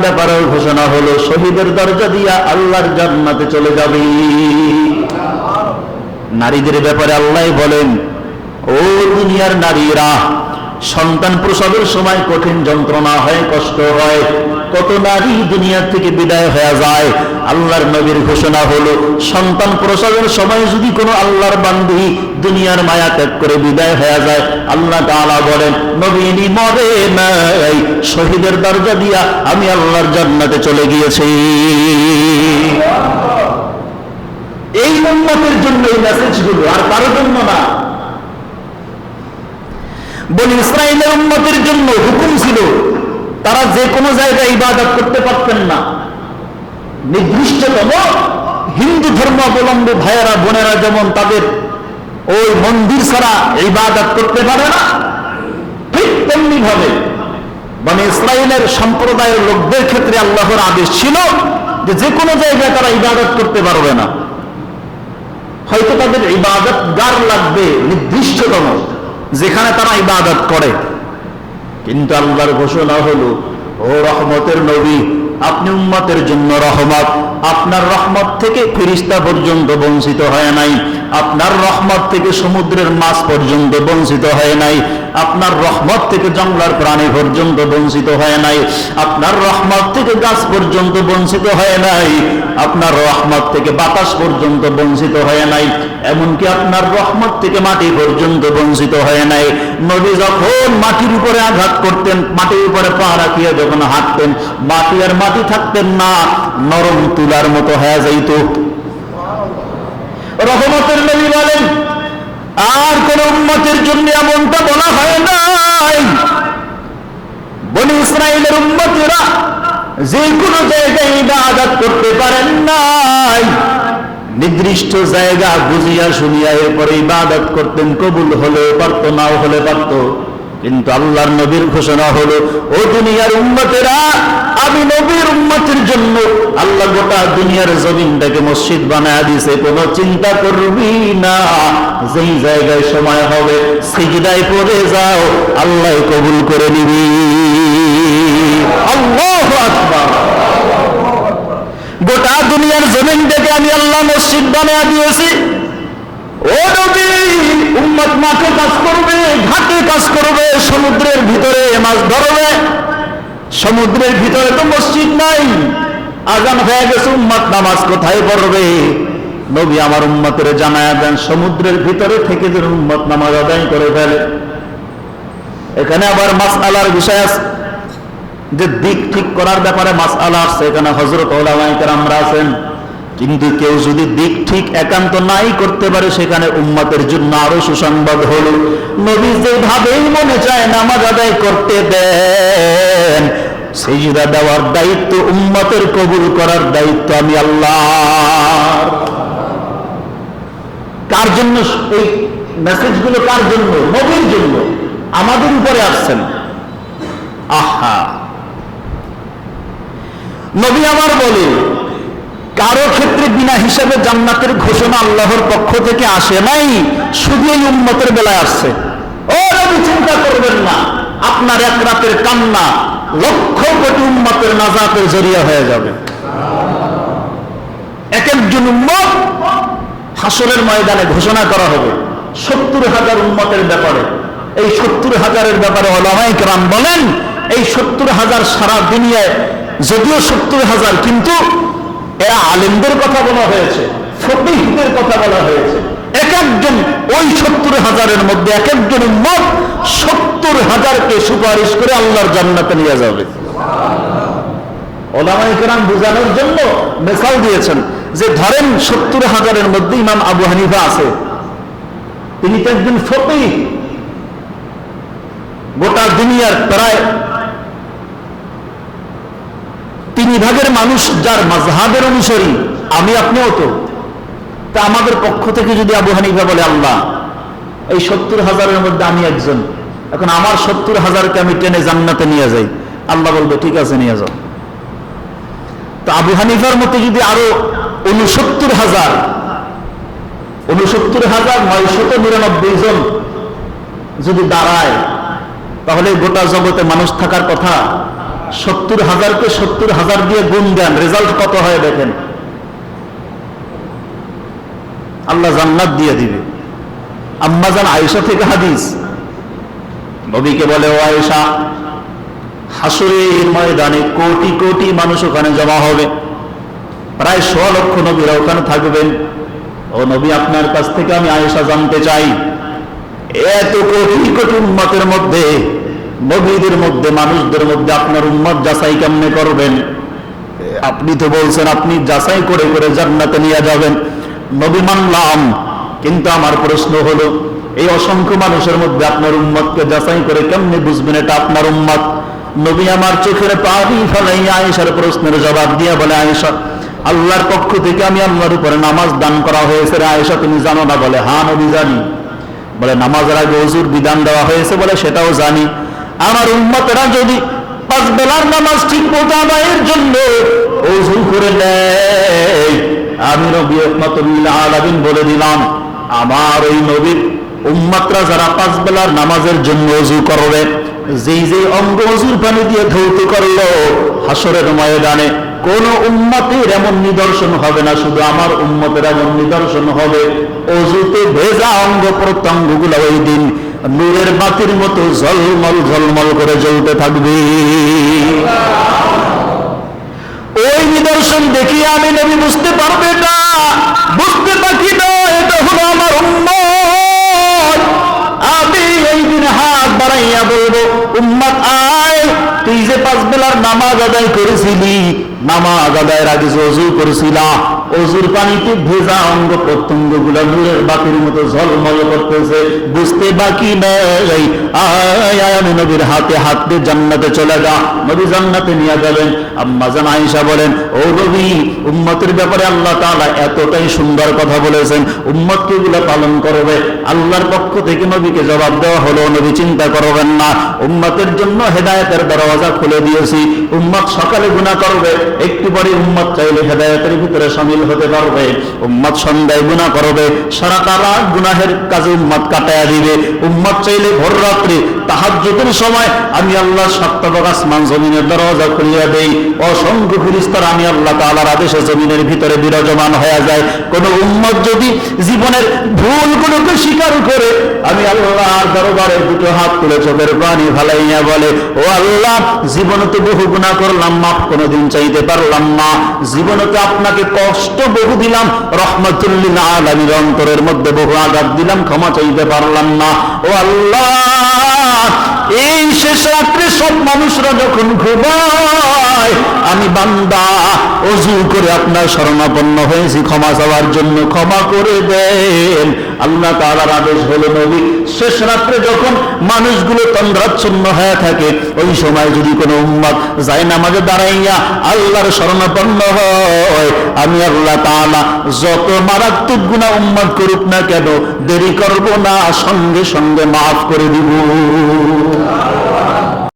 ব্যাপারেও ঘোষণা হলো, শহীদের দরজা দিয়া আল্লাহর জান্নাতে চলে যাবে। নারীদের ব্যাপারে আল্লাহ বলেন, ও দুনিয়ার নারীরা, সন্তান প্রসবের সময় কঠিন যন্ত্রণা হয়, কষ্ট হয়, কত নারী দুনিয়া থেকে বিদায় হয়ে যায়। আল্লাহর নবীর ঘোষণা হলো, সন্তান প্রসবের সময় যদি কোনো আল্লাহর বান্দী দুনিয়ার মায়া ত্যাগ করে বিদায় হয়ে যায়, আল্লাহ তাআলা বলেন, নবী ইনি মরে নাই, শহীদের দরজা দিয়া আমি আল্লাহর জান্নাতে চলে গিয়েছি। এই উম্মতের জন্য এই মেসেজগুলো, আর কারোর জন্য না। বনি ইসরাইলের উম্মতের জন্য হুকুম ছিল, তারা যে কোনো জায়গায় ইবাদত করতে পারতেন না। নির্দিষ্টতম হিন্দু ধর্মাবলম্বী ভাইয়েরা বোনেরা যেমন তাদের ওই মন্দির ছাড়া ইবাদত করতে পারে না, ঠিক তেমনি ভাবে বনি ইসরাইলের সম্প্রদায়ের লোকদের ক্ষেত্রে আল্লাহর আদেশ ছিল যে যে কোনো জায়গায় তারা ইবাদত করতে পারবে না। হয়তো তাদের ইবাদত গার লাগবে নির্দিষ্টতম, যেখানে তারা ইবাদত করে। কিন্তু আল্লাহর ঘোষণা হলো, ও রহমতের নবী, আপনি উম্মতের জন্য রহমত। আপনার রহমত থেকে ফেরেশতা পর্যন্ত বঞ্চিত হয় নাই, আপনার রহমত থেকে সমুদ্রের মাছ পর্যন্ত বঞ্চিত হয় নাই, আপনার রহমত থেকে জঙ্গলার প্রাণী পর্যন্ত বঞ্চিত হয় নাই, আপনার রহমত থেকে গাছ পর্যন্ত বঞ্চিত হয় নাই, আপনার রহমত থেকে বাতাস পর্যন্ত বঞ্চিত হয় নাই, এমনকি আপনার রহমত থেকে মাটি পর্যন্ত বঞ্চিত হয় নাই। নবী যখন মাটির উপরে আঘাত করতেন, মাটির উপরে পা রাখিয়ে যখন হাঁটতেন, মাটি আর মাটি থাকতেন না, নরম তুলার মতো হয়ে যাইত। রহমতের নবী বলেন, আর কোন উম্মতের জন্য এমনটা বলা হয় নাই। বনি ইসরাইলের উম্মতেরা যে কোনো জায়গায় ইবাদত করতে পারেন নাই, নির্দিষ্ট জায়গা বুঝিয়া শুনিয়া এরপরে ইবাদত করতেন, কবুল হলেও পারত, নাও হলে পারত। কিন্তু আল্লাহর নবীর ঘোষণা হলো, ও দুনিয়ার উম্মতেরা, আমি নবীর উম্মতের জন্য আল্লাহ গোটা দুনিয়ার জমিনটাকে মসজিদ বানায় দিয়েছে, কোনো চিন্তা করবি না, যেই জায়গায় সময় হবে সিজদায় পড়ে যাও, আল্লাহ কবুল করে নিবি। আল্লাহু আকবার। গোটা দুনিয়ার জমিনটাকে আমি আল্লাহ মসজিদ বানায় দিয়েছি। ও নবী, উম্মত মাঠে কাজ করবে, ঘাটে কাজ করবে, সমুদ্রের ভিতরে মাছ ধরবে। সমুদ্রের ভিতরে তো মসজিদ নাই, আজান হয়ে গেছে, উম্মত নামাজ কোথায় পড়বে? নবী আমার উম্মতের জানায়া দেন, সমুদ্রের ভিতরে থেকে যেন উম্মত নামাজ আদায় করে ফেলে। এখানে আবার মাসআলার বিষয় আছে, যে দিক ঠিক করার ব্যাপারে মাসআলা আছে, এখানে হযরত উলামায়ে কেরামরা আছেন। কিন্তু কেউ যদি দিক ঠিক একান্ত নাই করতে পারে, সেখানে উম্মতের জন্য আরো সুসংবাদ হলো, নবী যেভাবেই মনে চায় নামাজ আদায় করতে দেন, সিজদা দেওয়ার দায়িত্ব উম্মতের, কবুল করার দায়িত্ব আমি আল্লাহ। কার জন্য এই মেসেজগুলো? কার জন্য? নবীর জন্য, আমাদের উপরে আসছেন। আহা, নবী আমার বলে, কারো ক্ষেত্রে বিনা হিসাবে জান্নাতের ঘোষণা আল্লাহর পক্ষ থেকে আসে নাই, শুধু এই উম্মতের বেলায় আসছে। ও নবী, চিন্তা করবেন না, আপনার এক রাতের কান্না লক্ষ কোটি উম্মতের নাজাতের জরিয়া হয়ে যাবে। এক একজন উম্মত হাসরের ময়দানে ঘোষণা করা হবে 70,000 উম্মতের ব্যাপারে। এই 70,000-এর ব্যাপারে উলামায়ে কেরাম বলেন, এই 70,000 সারা দুনিয়ায় যদিও 70,000, কিন্তু এরা আলেমদের কথা বলা হয়েছে, ফকিহদের কথা বলা হয়েছে। এক একজন ওই 70,000-এর মধ্যে এক একজন উম্মত 70,000-কে সুপারিশ করে আল্লাহর জান্নাতে নিয়ে যাবে। উলামায়ে কেরাম বোঝানোর জন্য মিসাল দিয়েছেন, যে ধরেন 70,000-এর মধ্যে ইমাম আবু হানিফা আছে, তিনি তো একজন ফকিহ, গোটা দুনিয়ার প্রায় 3 ভাগের মানুষ যার মাযহাবের অনুসারী, আমি আপনিও তো। তা আমাদের পক্ষ থেকে যদি আবু হানিফা বলে, আল্লাহ এই 70,000-এর মধ্যে আমি একজন, এখন আমার 70,000-কে আমি টেনে জান্নাতে নিয়ে যাই, আল্লাহ বলবে ঠিক আছে, নিয়ে যাও। তো আবু হানিফার মতে যদি আরো 69,999 জন যদি দাঁড়ায়, তাহলে গোটা জগতে মানুষ থাকার কথা 70,000-কে 70,000 দিয়ে গুণ দেন, রেজাল্ট কত হয় দেখেন। আল্লাহ জান্নাত দিয়ে দিবে। আম্মা জান আয়েশা থেকে হাদিস, নবীকে বলে, ও আয়েশা, হাসরের ময়দানে কোটি কোটি মানুষ ওখানে জমা হবে, প্রায় 100 লক্ষ নবীরা ওখানে থাকবেন। ও নবী, আপনার কাছ থেকে আমি আয়েশা জানতে চাই, এত কোটি কোটি উম্মতের মধ্যে, নবীদের মধ্যে, মানুষদের মধ্যে আপনার উম্মত যাচাই কেমনে করবেন? আপনি তো বলছেন আপনি যাচাই করে করে জান্নাতে নিয়ে যাবেন। নবী, মানলাম, কিন্তু আমার প্রশ্ন হলো, এই অসংখ্য মানুষের মধ্যে আপনার উম্মতকে যাচাই করে কেমনে বুঝবেন এটা আপনার উম্মত? নবী আমার চোখের পানি ফেলাইয়া আয়েশার প্রশ্নের জবাব দিয়া বলে, আয়েশা, আল্লাহর পক্ষ থেকে আমি আল্লাহর উপরে নামাজ দান করা হয়েছে রে আয়েশা, তুমি জানো না? বলে, হ্যাঁ নবী জানি। বলে, নামাজের আগে ওযুর বিধান দেওয়া হয়েছে? বলে, সেটাও জানি। আমার উম্মতেরা যদি 5 বেলার নামাজ ঠিক মতো আদায়ের জন্য ওযু করে নেয়, আমি নবী রাহমাতুল লিল আলামিন বলে দিলাম, আমার ওই নবীর উম্মতরা যারা 5 বেলার নামাজের জন্য ওযু করবে, যেই যেই অঙ্গ ওযুর পানি দিয়ে ধৌত করলো, হাসরের ময়দানে কোন উম্মতের এমন নিদর্শন হবে না, শুধু আমার উম্মতের এমন নিদর্শন হবে, ওযুতে ভেজা অঙ্গ প্রত্যঙ্গগুলো ওই দিন নূরের বাতির মতো ঝলমল ঝলমল করে জ্বলতে থাকবে। ওই নিদর্শন দেখি আমি নবী বুঝতে পারবে না, বুঝতে পারি না এটা হলো আমার উম্মত। আমি এই দিন হাত বাড়াইয়া বলবো, উম্মত আয়, তুই যে 5 বেলার নামাজ আদায় করেছিলি, নামাজ আদায়ের আগে যে ওযু করেছিলা, ওযুর পানিতে ভেজা অঙ্গ প্রত্যঙ্গ গুলা নূরের বাতির মতো ঝলমল করতেছে, বুঝতে বাকি নেই। আয় আমি নবীর হাতে হাত দিয়ে জান্নাতে চলে যা। নবী জান্নাতে নিয়ে যাবেন। আম্মা জান আয়েশা বলেন, ও নবী, উম্মতের ব্যাপারে আল্লাহ তাআলা এতটাই সুন্দর কথা বলেছেন, উম্মতকে এগুলো পালন করবে। আল্লাহর পক্ষ থেকে নবীকে জবাব দেওয়া হলো, নবী চিন্তা করবেন না, উম্মতের জন্য হেদায়েতের দরওয়াজা খুলে দিয়েছি। উম্মত সকালে গুনাহ করবে, একটু পরে উম্মত চাইলে হেদায়েতের ভিতরে শামিল হতে পারবে। উম্মত সন্ধ্যায় গুনাহ করবে, সারাটা রাত গুনাহের কাজে উম্মত কাটায়া দিবে। উম্মত চাইলে ভোর রাত্রে তাহাজ্জুদের সময় আমি আল্লাহ সপ্তদশ আসমান জমিনের দরজা খুলিয়া দেই, অসংখ্য ফেরেশতারা আমি আল্লাহ তাআলার আদেশে জমিনের ভিতরে বিরাজমান হয়ে যায়। কোন উম্মত যদি জীবনের ভুলগুলোকে স্বীকার করে, আমি আল্লাহর দরবারে দুটো হাত তুলে চোখের পানি ফালাইয়া বলে, ও আল্লাহ, জীবনে তো বহু গুনাহ করলাম, মাফ কোনোদিন চাইতে পারলাম না, জীবনে তো আপনাকে কষ্ট বহু দিলাম, রহমাতুল লিল আলামিনের অন্তরের মধ্যে বহু আঘাত দিলাম, ক্ষমা চাইতে পারলাম না। ও আল্লাহ, এই শেষ রাত্রে সব মানুষরা যখন ঘুমায়, আমি বান্দা ওযু করে আপনার শরণাপন্ন হয়েছি ক্ষমা চাওয়ার জন্য, ক্ষমা করে দেন। আল্লাহ তাআলার আদেশ হলো, নবী, শেষ রাত্রে যখন মানুষগুলো তন্দ্রাচ্ছন্ন হয়ে থাকে, ওই সময় যদি কোনো উম্মত যায় নামাজে দাঁড়াইয়া আল্লাহর শরণাপন্ন হয়, আমি আল্লাহ তাআলা যত মারাত্মক গুনাহ উম্মত করুক না কেন, দেরি করব না, সঙ্গে সঙ্গে মাফ করে দিব।